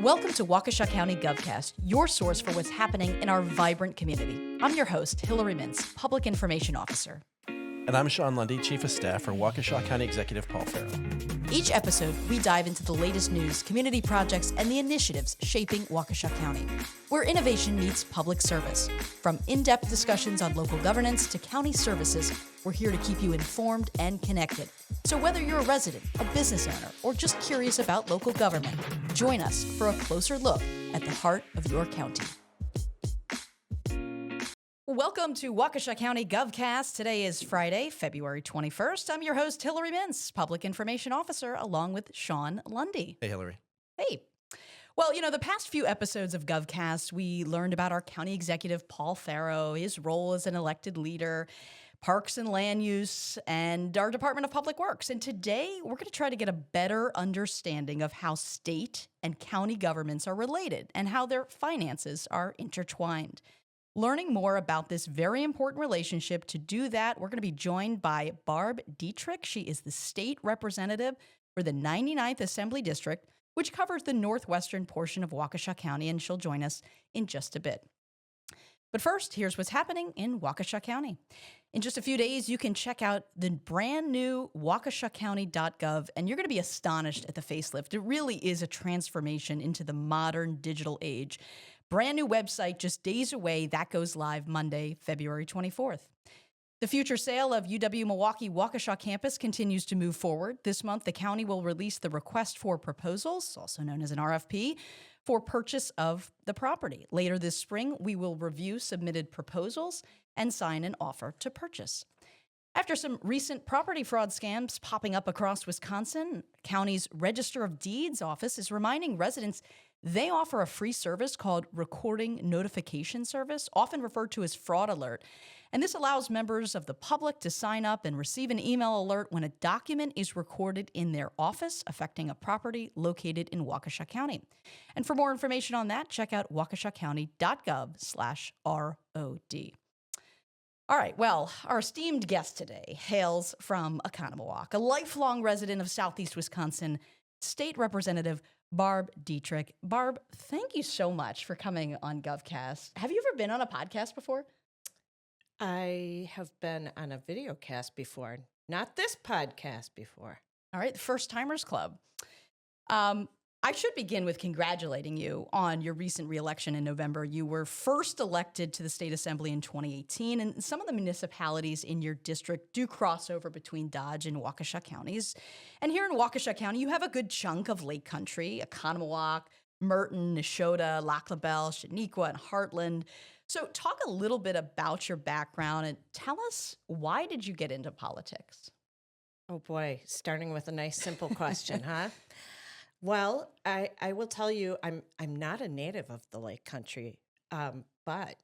Welcome to Waukesha County GovCast, your source for what's happening in our vibrant community. I'm your host, Hillary Mintz, Public Information Officer. And I'm Sean Lundy, Chief of Staff for Waukesha County Executive Paul Farrow. Each episode, we dive into the latest news, community projects, and the initiatives shaping Waukesha County, where innovation meets public service. From in-depth discussions on local governance to county services, we're here to keep you informed and connected. So whether you're a resident, a business owner, or just curious about local government, join us for a closer look at the heart of your county. Welcome to Waukesha County GovCast. Today is Friday, February 21st. I'm your host, Hillary Mintz, Public Information Officer, along with Sean Lundy. Hey, Hillary. Hey. Well, the past few episodes of GovCast, we learned about our county executive, Paul Farrow, his role as an elected leader, parks and land use, and our Department of Public Works. And today, we're going to try to get a better understanding of how state and county governments are related and how their finances are intertwined. Learning more about this very important relationship, to do that, we're going to be joined by Barb Dittrich. She is the state representative for the 99th Assembly District, which covers the northwestern portion of Waukesha County, and she'll join us in just a bit. But first, here's what's happening in Waukesha County. In just a few days, you can check out the brand new waukeshacounty.gov, and you're going to be astonished at the facelift. It really is a transformation into the modern digital age. Brand new website just days away. That goes live Monday, February 24th. The future sale of UW-Milwaukee Waukesha campus continues to move forward. This month, the county will release the request for proposals, also known as an RFP, for purchase of the property. Later this spring, we will review submitted proposals and sign an offer to purchase. After some recent property fraud scams popping up across Wisconsin, county's Register of Deeds office is reminding residents they offer a free service called Recording Notification Service, often referred to as Fraud Alert. And this allows members of the public to sign up and receive an email alert when a document is recorded in their office affecting a property located in Waukesha County. And for more information on that, check out waukeshacounty.gov/ROD. All right, well, our esteemed guest today hails from Oconomowoc, a lifelong resident of Southeast Wisconsin, State Representative Barb Dittrich. Barb, thank you so much for coming on GovCast. Have you ever been on a podcast before? I have been on a video cast before, not this podcast before. All right, the First Timers Club. I should begin with congratulating you on your recent reelection in November. You were first elected to the State Assembly in 2018, and some of the municipalities in your district do cross over between Dodge and Waukesha counties. And here in Waukesha County, you have a good chunk of Lake Country: Oconomowoc, Merton, Neshota, Lac La Belle, Shaniqua, and Heartland. So talk a little bit about your background and tell us, why did you get into politics? Oh boy, starting with a nice simple question, huh? Well, I will tell you, I'm not a native of the Lake Country, but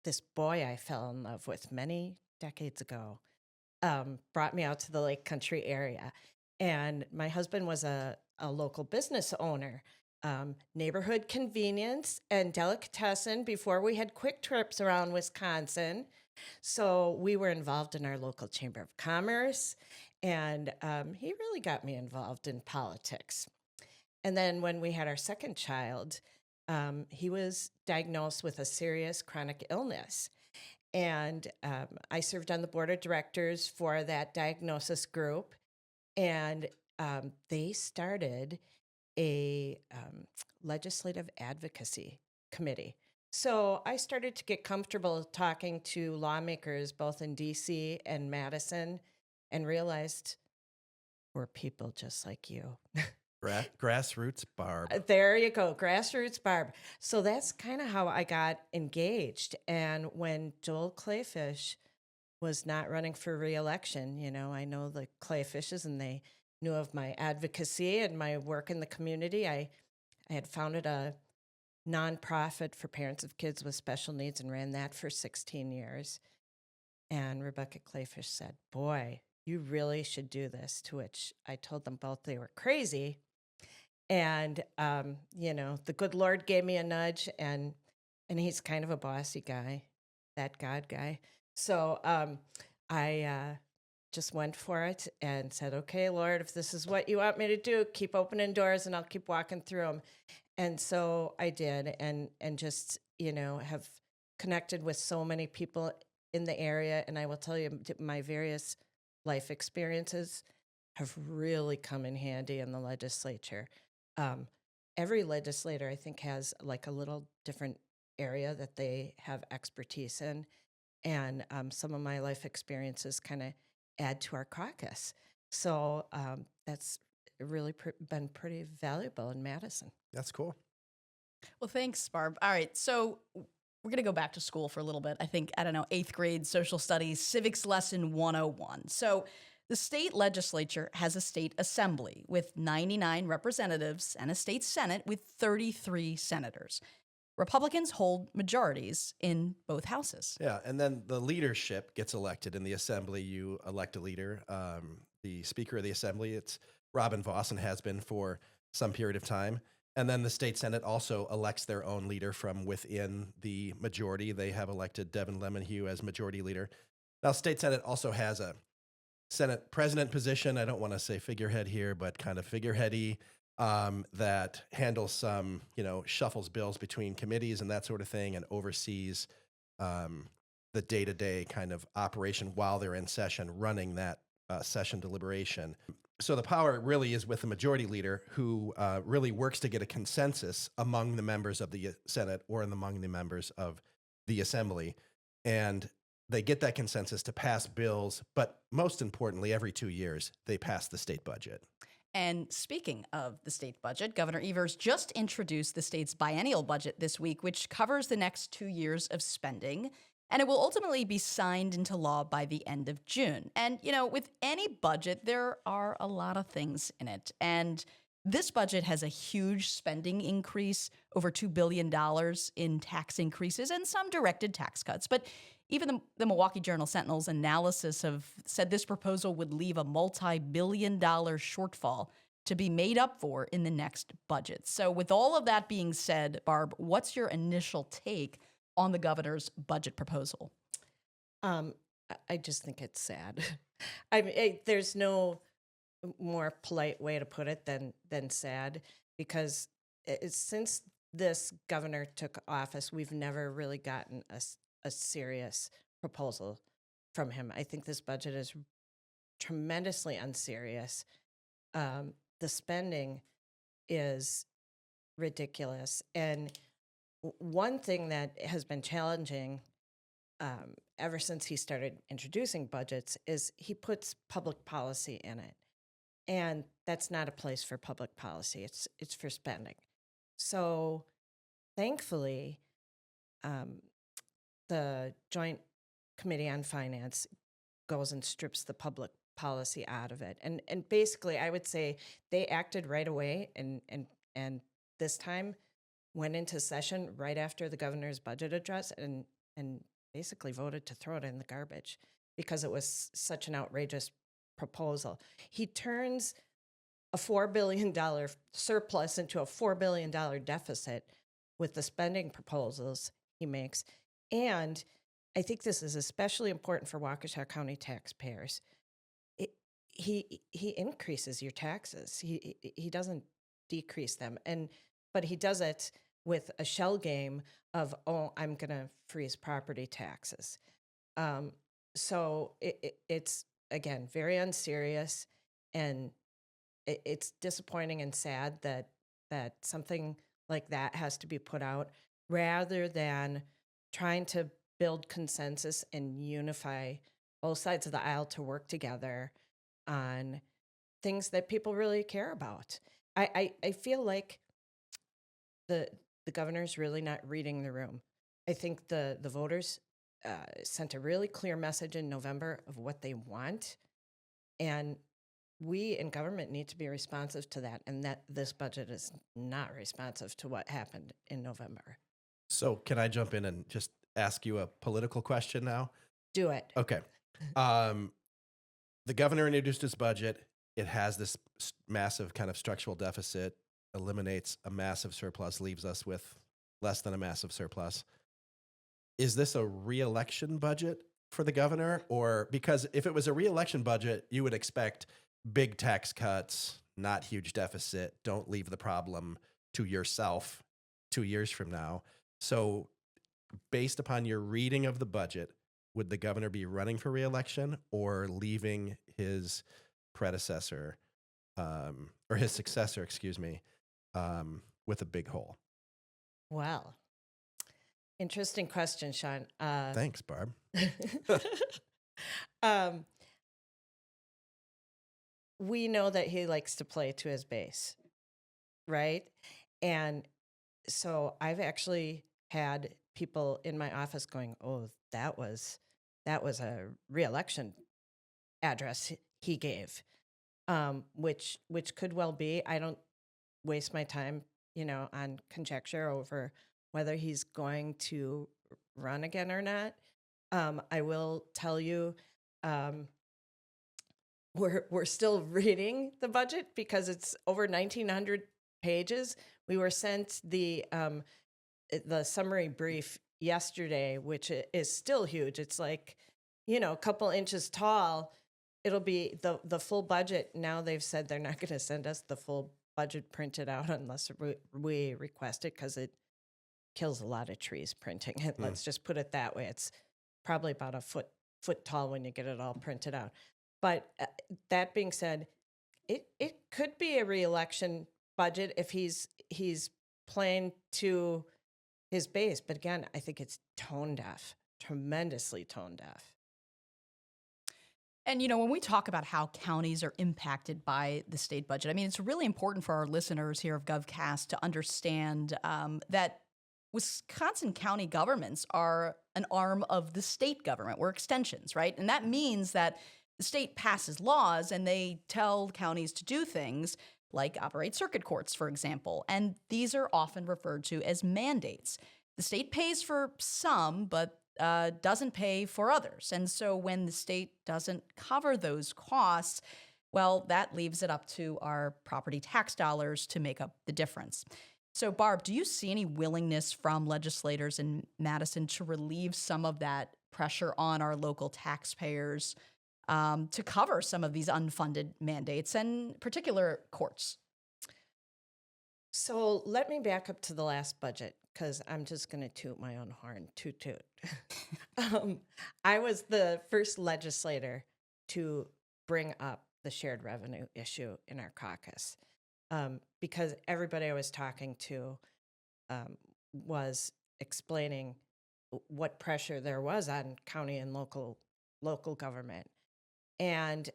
this boy I fell in love with many decades ago brought me out to the Lake Country area. And my husband was a local business owner, neighborhood convenience and delicatessen before we had quick trips around Wisconsin. So we were involved in our local Chamber of Commerce, and he really got me involved in politics. And then when we had our second child, he was diagnosed with a serious chronic illness. And I served on the board of directors for that diagnosis group. And they started a legislative advocacy committee. So I started to get comfortable talking to lawmakers both in D.C. and Madison, and realized we're people just like you. Grassroots Barb. There you go, grassroots Barb. So that's kind of how I got engaged. And when Joel Clayfish was not running for re-election, I know the Clayfishes, and they knew of my advocacy and my work in the community. I had founded a nonprofit for parents of kids with special needs and ran that for 16 years. And Rebecca Clayfish said, "Boy, you really should do this," to which I told them both they were crazy. And, the good Lord gave me a nudge, and he's kind of a bossy guy, that God guy. So I just went for it and said, "Okay, Lord, if this is what you want me to do, keep opening doors and I'll keep walking through them." And so I did, and just, have connected with so many people in the area. And I will tell you, my various life experiences have really come in handy in the legislature. Um, every legislator, I think, has like a little different area that they have expertise in. And some of my life experiences kind of add to our caucus. So that's really been pretty valuable in Madison. That's cool. Well, thanks, Barb. All right, so we're going to go back to school for a little bit. I think, I don't know, 8th grade social studies, civics lesson 101. So the state legislature has a state assembly with 99 representatives and a state senate with 33 senators. Republicans hold majorities in both houses. Yeah, and then the leadership gets elected in the assembly. You elect a leader. The Speaker of the Assembly, it's Robin Voss and has been for some period of time. And then the state Senate also elects their own leader from within the majority. They have elected Devin Lemonhew as majority leader. Now, state Senate also has a Senate president position. I don't want to say figurehead here, but kind of figureheady, that handles some, shuffles bills between committees and that sort of thing, and oversees the day-to-day kind of operation while they're in session, running that session deliberation. So the power really is with the majority leader, who really works to get a consensus among the members of the Senate or among the members of the Assembly. And they get that consensus to pass bills, but most importantly, every 2 years, they pass the state budget. And speaking of the state budget, Governor Evers just introduced the state's biennial budget this week, which covers the next 2 years of spending. And it will ultimately be signed into law by the end of June. And, with any budget, there are a lot of things in it. And this budget has a huge spending increase, over $2 billion in tax increases and some directed tax cuts. But even the Milwaukee Journal Sentinel's analysis have said this proposal would leave a multi-billion-dollar shortfall to be made up for in the next budget. So with all of that being said, Barb, what's your initial take on the governor's budget proposal? I just think it's sad. I mean, there's no more polite way to put it than sad, because since this governor took office, we've never really gotten a serious proposal from him. I think this budget is tremendously unserious. The spending is ridiculous. And one thing that has been challenging ever since he started introducing budgets is he puts public policy in it. And that's not a place for public policy. It's for spending. So thankfully, the Joint Committee on Finance goes and strips the public policy out of it. And basically, I would say they acted right away, and this time went into session right after the governor's budget address and basically voted to throw it in the garbage because it was such an outrageous proposal. He turns a $4 billion surplus into a $4 billion deficit with the spending proposals he makes. And I think this is especially important for Waukesha County taxpayers. He increases your taxes. He doesn't decrease them. But he does it with a shell game of, I'm going to freeze property taxes. So it's, again, very unserious, and it's disappointing and sad that something like that has to be put out rather than trying to build consensus and unify both sides of the aisle to work together on things that people really care about. I feel like the governor's really not reading the room. I think the voters sent a really clear message in November of what they want, and we in government need to be responsive to that, and that this budget is not responsive to what happened in November. So can I jump in and just ask you a political question now? Do it. Okay. The governor introduced his budget. It has this massive kind of structural deficit, eliminates a massive surplus, leaves us with less than a massive surplus. Is this a re-election budget for the governor? Or because if it was a re-election budget, you would expect big tax cuts, not huge deficit, don't leave the problem to yourself 2 years from now. So based upon your reading of the budget, would the governor be running for reelection or leaving his predecessor, or his successor, excuse me, with a big hole? Well, interesting question, Sean. Thanks, Barb. um, we know that he likes to play to his base, right? And so I've actually had people in my office going, "Oh, that was a reelection address he gave," which could well be. I don't waste my time, on conjecture over whether he's going to run again or not. I will tell you, um, we're still reading the budget because it's over 1,900 pages. We were sent the summary brief yesterday, which is still huge. It's like, a couple inches tall. It'll be the full budget. Now they've said they're not going to send us the full budget printed out unless we request it, because it kills a lot of trees printing it. Let's just put it that way. It's probably about a foot tall when you get it all printed out. But that being said, it could be a reelection budget if he's playing to his base. But again, I think it's tone deaf, tremendously tone deaf. And, when we talk about how counties are impacted by the state budget, I mean, it's really important for our listeners here of GovCast to understand that Wisconsin county governments are an arm of the state government. We're extensions, right? And that means that the state passes laws and they tell counties to do things like operate circuit courts, for example. And these are often referred to as mandates. The state pays for some, but doesn't pay for others. And so when the state doesn't cover those costs, well, that leaves it up to our property tax dollars to make up the difference. So, Barb, do you see any willingness from legislators in Madison to relieve some of that pressure on our local taxpayers to cover some of these unfunded mandates and particular courts? So let me back up to the last budget, because I'm just going to toot my own horn. Toot, toot. I was the first legislator to bring up the shared revenue issue in our caucus, because everybody I was talking to was explaining what pressure there was on county and local government. And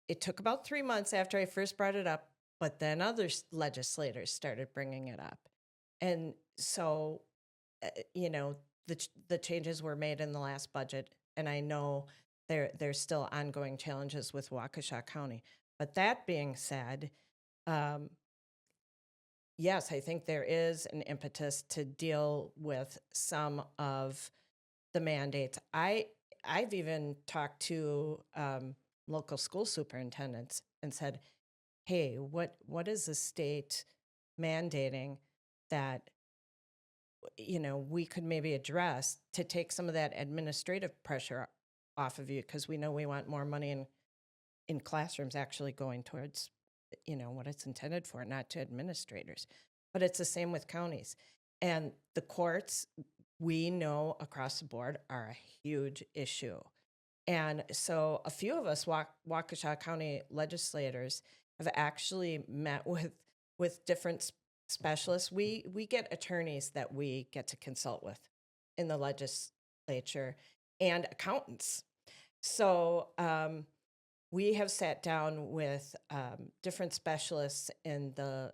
it took about 3 months after I first brought it up, but then other legislators started bringing it up. And so, the changes were made in the last budget, and I know there's still ongoing challenges with Waukesha County. But that being said, yes, I think there is an impetus to deal with some of the mandates. I've even talked to local school superintendents and said, "Hey, what is the state mandating that we could maybe address to take some of that administrative pressure off of you, because we know we want more money in classrooms actually going towards what it's intended for, not to administrators." But it's the same with counties. And the courts, we know across the board, are a huge issue. And so a few of us Waukesha County legislators have actually met with different specialists. We get attorneys that we get to consult with in the legislature, and accountants. So we have sat down with different specialists in the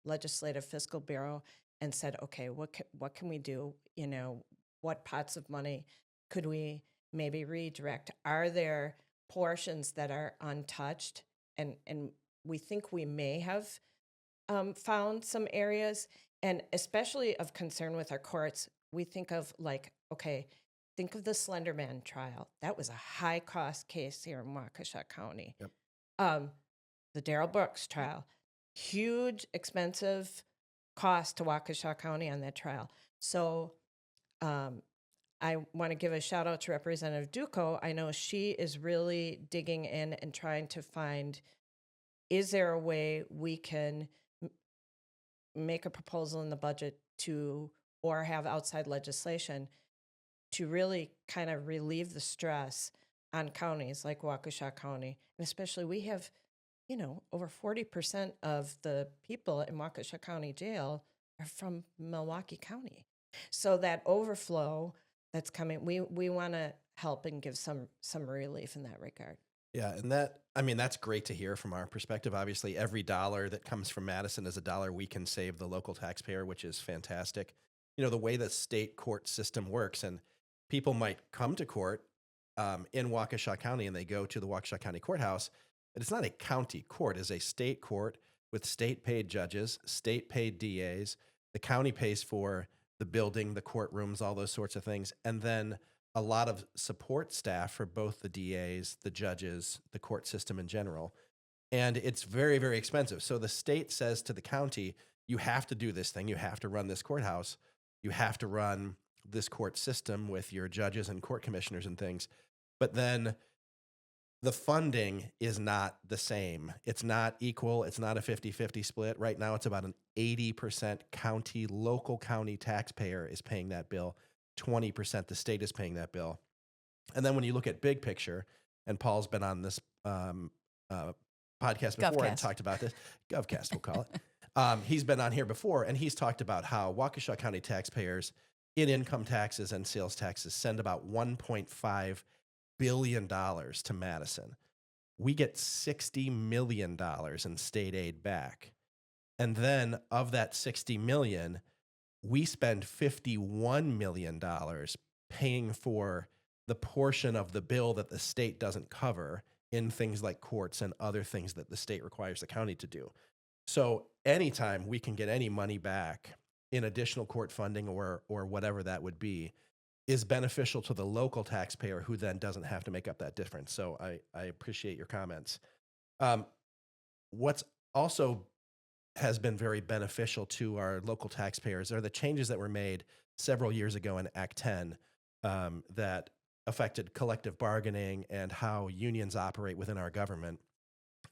Legislative Fiscal Bureau and said, okay, what can we do? What pots of money could we maybe redirect? Are there portions that are untouched? And we think we may have found some areas, and especially of concern with our courts. We think of think of the Slender Man trial. That was a high cost case here in Waukesha County. Yep. The Darrell Brooks trial, huge, expensive cost to Waukesha County on that trial. So I want to give a shout out to Representative Duco. I know she is really digging in and trying to find, is there a way we can make a proposal in the budget to, or have outside legislation to really kind of relieve the stress on counties like Waukesha County. And especially we have, over 40% of the people in Waukesha County Jail are from Milwaukee County. So that overflow that's coming, we want to help and give some relief in that regard. Yeah, and that's great to hear from our perspective. Obviously, every dollar that comes from Madison is a dollar we can save the local taxpayer, which is fantastic. The way the state court system works, and people might come to court in Waukesha County and they go to the Waukesha County Courthouse, but it's not a county court, it's a state court with state paid judges, state paid DAs. The county pays for the building, the courtrooms, all those sorts of things. And then a lot of support staff for both the DAs, the judges, the court system in general. And it's very, very expensive. So the state says to the county, you have to do this thing. You have to run this courthouse. You have to run this court system with your judges and court commissioners and things. But then the funding is not the same. It's not equal. It's not a 50-50 split. Right now, it's about an 80% local county taxpayer is paying that bill. 20% the state is paying that bill. And then when you look at big picture, and Paul's been on this podcast before and talked about this, GovCast we'll call it. He's been on here before, and he's talked about how Waukesha County taxpayers in income taxes and sales taxes send about $1.5 billion to Madison. We get $60 million in state aid back. And then of that $60 million, we spend $51 million paying for the portion of the bill that the state doesn't cover in things like courts and other things that the state requires the county to do. So anytime we can get any money back in additional court funding or whatever that would be is beneficial to the local taxpayer who then doesn't have to make up that difference. So I appreciate your comments. What's also has been very beneficial to our local taxpayers are the changes that were made several years ago in Act 10 that affected collective bargaining and how unions operate within our government.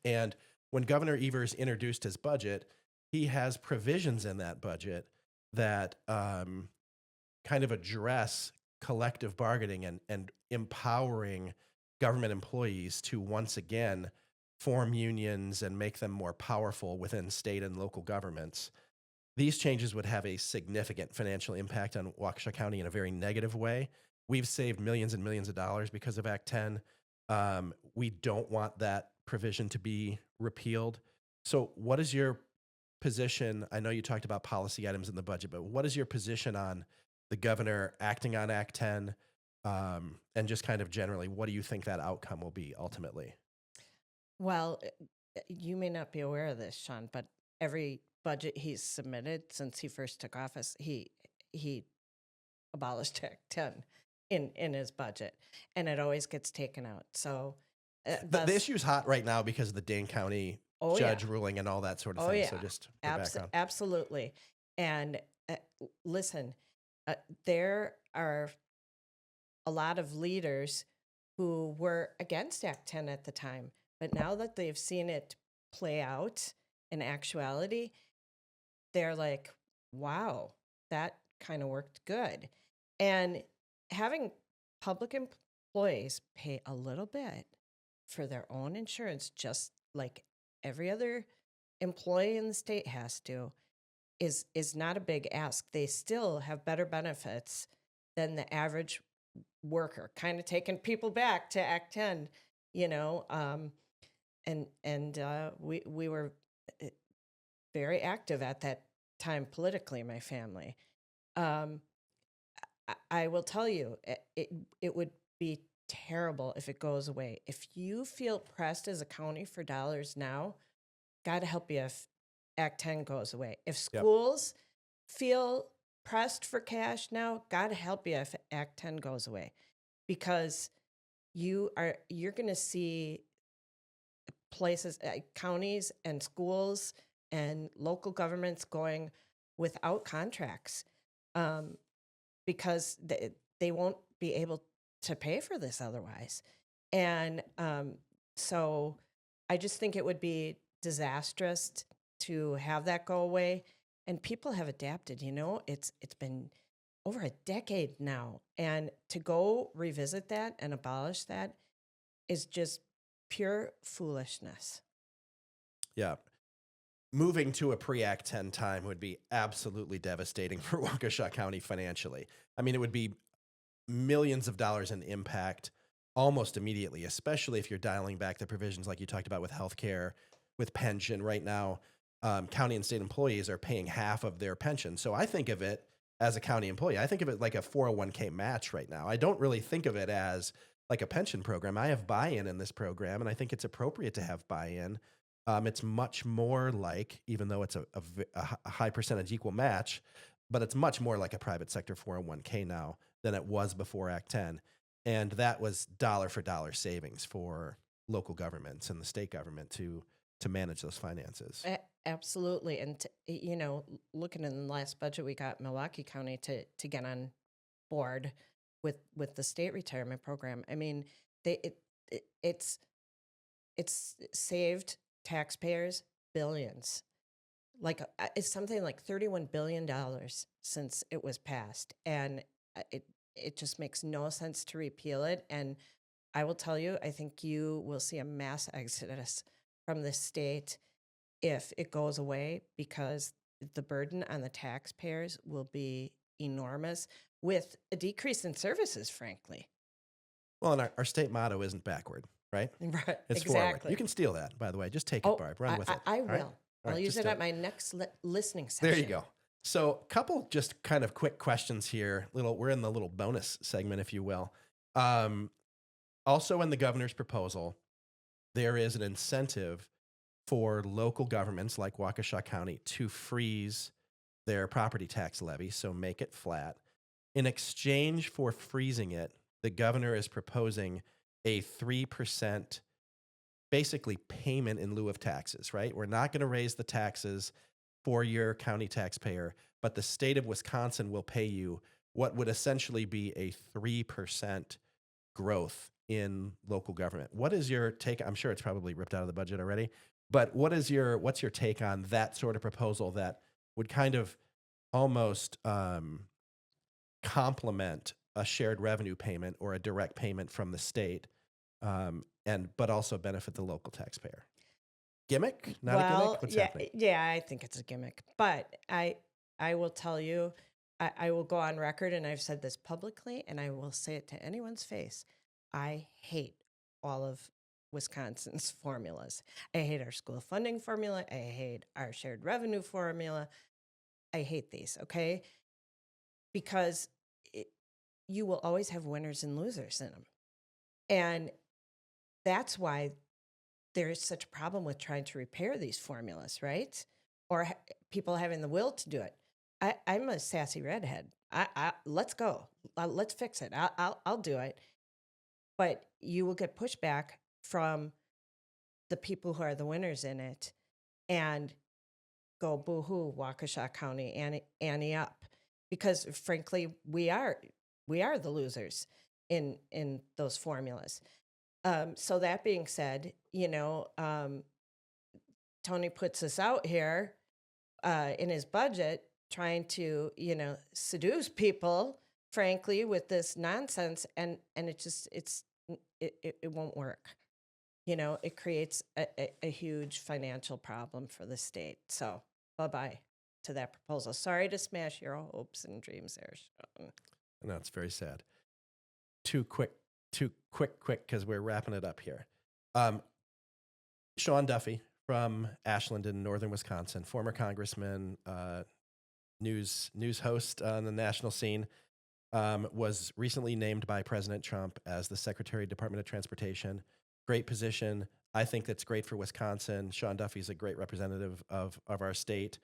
And when Governor Evers introduced his budget, he has provisions in that budget that kind of address collective bargaining and empowering government employees to once again form unions and make them more powerful within state and local governments. These changes would have a significant financial impact on Waukesha County in a very negative way. We've saved millions and millions of dollars because of Act 10. We don't want that provision to be repealed. So what is your position? I know you talked about policy items in the budget, but what is your position on the governor acting on Act 10? And just kind of generally, what do you think that outcome will be ultimately? Well, you may not be aware of this, Sean, but every budget he's submitted since he first took office, he abolished Act 10 in his budget, and it always gets taken out. So the issue's hot right now because of the Dane County judge ruling and all that sort of thing. Yeah. So just for background. Absolutely. And listen, there are a lot of leaders who were against Act 10 at the time, but now that they've seen it play out in actuality, they're like, wow, that kind of worked good. And having public employees pay a little bit for their own insurance, just like every other employee in the state has to, is not a big ask. They still have better benefits than the average worker, kind of taking people back to Act 10, and we were very active at that time politically, my family. I will tell you, it would be terrible if it goes away. If you feel pressed as a county for dollars now, God help you if Act 10 goes away. If schools feel pressed for cash now, God help you if Act 10 goes away, because you're going to see places, counties and schools and local governments going without contracts because they won't be able to pay for this otherwise. And so I just think it would be disastrous to have that go away. and people have adapted. It's been over a decade now, and to go revisit that and abolish that is just pure foolishness. Yeah. Moving to a pre-Act 10 time would be absolutely devastating for Waukesha County financially. I mean, it would be millions of dollars in impact almost immediately, especially if you're dialing back the provisions like you talked about with healthcare, with pension. Right now, county and state employees are paying half of their pension. So I think of it as a county employee. I think of it like a 401k match right now. I don't really think of it as like a pension program. I have buy-in in this program, and I think it's appropriate to have buy-in. It's much more like, even though it's a high percentage equal match, but it's much more like a private sector 401k now than it was before Act 10. And that was dollar for dollar savings for local governments and the state government to manage those finances. Absolutely. And, looking in the last budget, we got Milwaukee County to get on board with the state retirement program. I mean, it's saved taxpayers billions. Like it's something like $31 billion since it was passed. And it just makes no sense to repeal it. And I will tell you, I think you will see a mass exodus from the state if it goes away, because the burden on the taxpayers will be enormous with a decrease in services, frankly. Well, and our state motto isn't backward, right? Right. It's Exactly. forward. You can steal that, by the way. Just take it, Barb. Run with it. I All will. right? All I'll right, use just it do at my next listening session. There you go. So, couple just kind of quick questions here. We're in the little bonus segment, if you will. Also, in the governor's proposal, there is an incentive for local governments like Waukesha County to freeze their property tax levy, so make it flat. In exchange for freezing it, the governor is proposing a 3% basically payment in lieu of taxes, right? We're not going to raise the taxes for your county taxpayer, but the state of Wisconsin will pay you what would essentially be a 3% growth in local government. What is your take? I'm sure it's probably ripped out of the budget already, but what's your take on that sort of proposal that would kind of almost complement a shared revenue payment or a direct payment from the state, but also benefit the local taxpayer? Gimmick? Not a gimmick? What's happening? Yeah, I think it's a gimmick. But I will tell you, I will go on record, and I've said this publicly, and I will say it to anyone's face. I hate all of Wisconsin's formulas. I hate our school funding formula. I hate our shared revenue formula. I hate these, okay? Because you will always have winners and losers in them. And that's why there is such a problem with trying to repair these formulas, right? Or people having the will to do it. I'm a sassy redhead. Let's go. Let's fix it. I'll do it. But you will get pushback from the people who are the winners in it and go, boo-hoo, Waukesha County, Annie up. Because frankly, we are the losers in those formulas. So that being said, Tony puts us out here in his budget trying to, seduce people, frankly, with this nonsense, and it won't work. It creates a huge financial problem for the state. So bye-bye to that proposal. Sorry to smash your hopes and dreams there, Sean. No, it's very sad. Too quick, because we're wrapping it up here. Sean Duffy from Ashland in northern Wisconsin, former congressman, news host on the national scene, was recently named by President Trump as the Secretary of Department of Transportation. Great position. I think that's great for Wisconsin. Sean Duffy is a great representative of our state.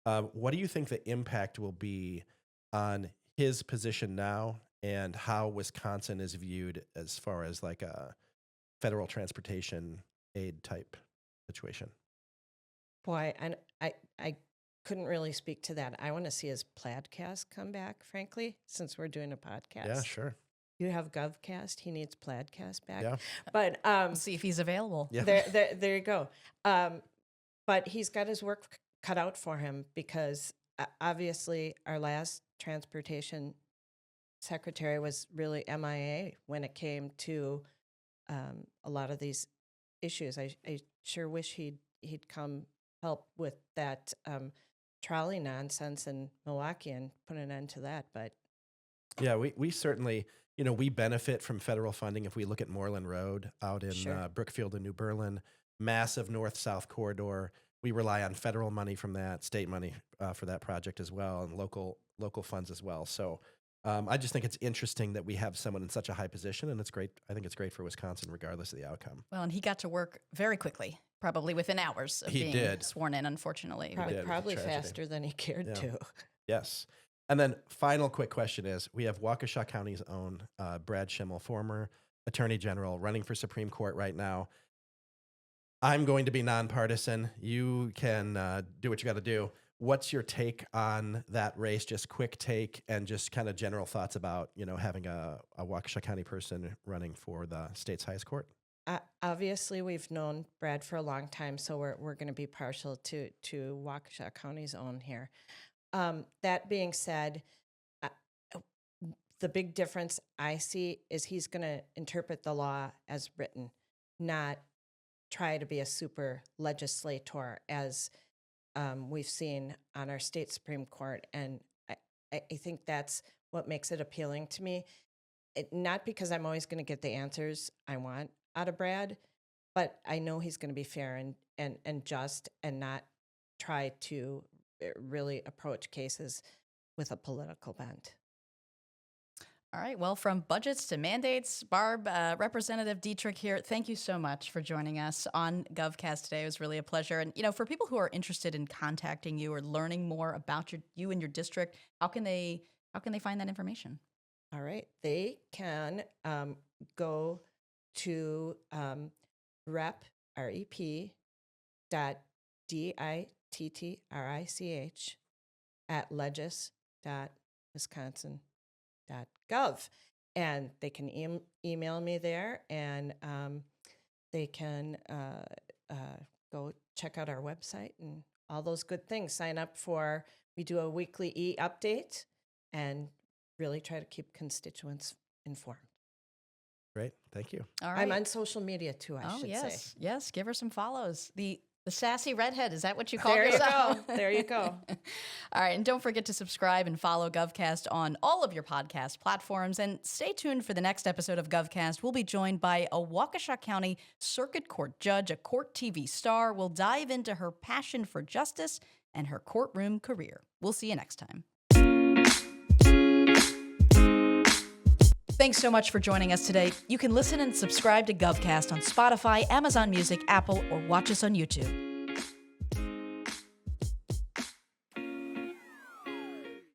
What do you think the impact will be on his position now and how Wisconsin is viewed as far as like a federal transportation aid type situation? Boy, and I couldn't really speak to that. I want to see his Plaidcast come back, frankly, since we're doing a podcast. Yeah, sure. You have GovCast. He needs Plaidcast back. Yeah. But See if he's available. Yeah. there you go. But he's got his work cut out for him because obviously our last transportation secretary was really MIA when it came to a lot of these issues. I sure wish he'd come help with that trolley nonsense in Milwaukee and put an end to that. But yeah, we certainly, we benefit from federal funding. If we look at Moreland Road out in Sure. Brookfield and New Berlin, massive north-south corridor. We rely on federal money from that, state money for that project as well, and local funds as well. So I just think it's interesting that we have someone in such a high position, and it's great. I think it's great for Wisconsin, regardless of the outcome. Well, and he got to work very quickly, probably within hours of He being did. sworn in, unfortunately. probably, did, probably tragedy. faster than he cared Yeah. to. Yes. And then final quick question is, we have Waukesha County's own Brad Schimmel, former Attorney General, running for Supreme Court right now. I'm going to be nonpartisan. You can do what you got to do. What's your take on that race? Just quick take and just kind of general thoughts about, having a Waukesha County person running for the state's highest court. Obviously, we've known Brad for a long time, so we're going to be partial to Waukesha County's own here. That being said, the big difference I see is he's going to interpret the law as written, not try to be a super legislator as we've seen on our state Supreme Court. And I think that's what makes it appealing to me. Not because I'm always going to get the answers I want out of Brad, but I know he's going to be fair and just and not try to really approach cases with a political bent. All right. Well, from budgets to mandates, Barb, Representative Dittrich here, thank you so much for joining us on GovCast today. It was really a pleasure. And, for people who are interested in contacting you or learning more about you and your district, how can they find that information? All right. They can go to rep.dittrich at legis.wisconsin.gov. And they can email me there, and they can go check out our website and all those good things. Sign up we do a weekly e-update and really try to keep constituents informed. Great. Thank you. All right. I'm on social media too, I should say. Yes. Give her some follows. The sassy redhead. Is that what you call There you yourself? go. There you go. All right. And don't forget to subscribe and follow GovCast on all of your podcast platforms. And stay tuned for the next episode of GovCast. We'll be joined by a Waukesha County Circuit Court judge, a court TV star. We'll dive into her passion for justice and her courtroom career. We'll see you next time. Thanks so much for joining us today. You can listen and subscribe to GovCast on Spotify, Amazon Music, Apple, or watch us on YouTube.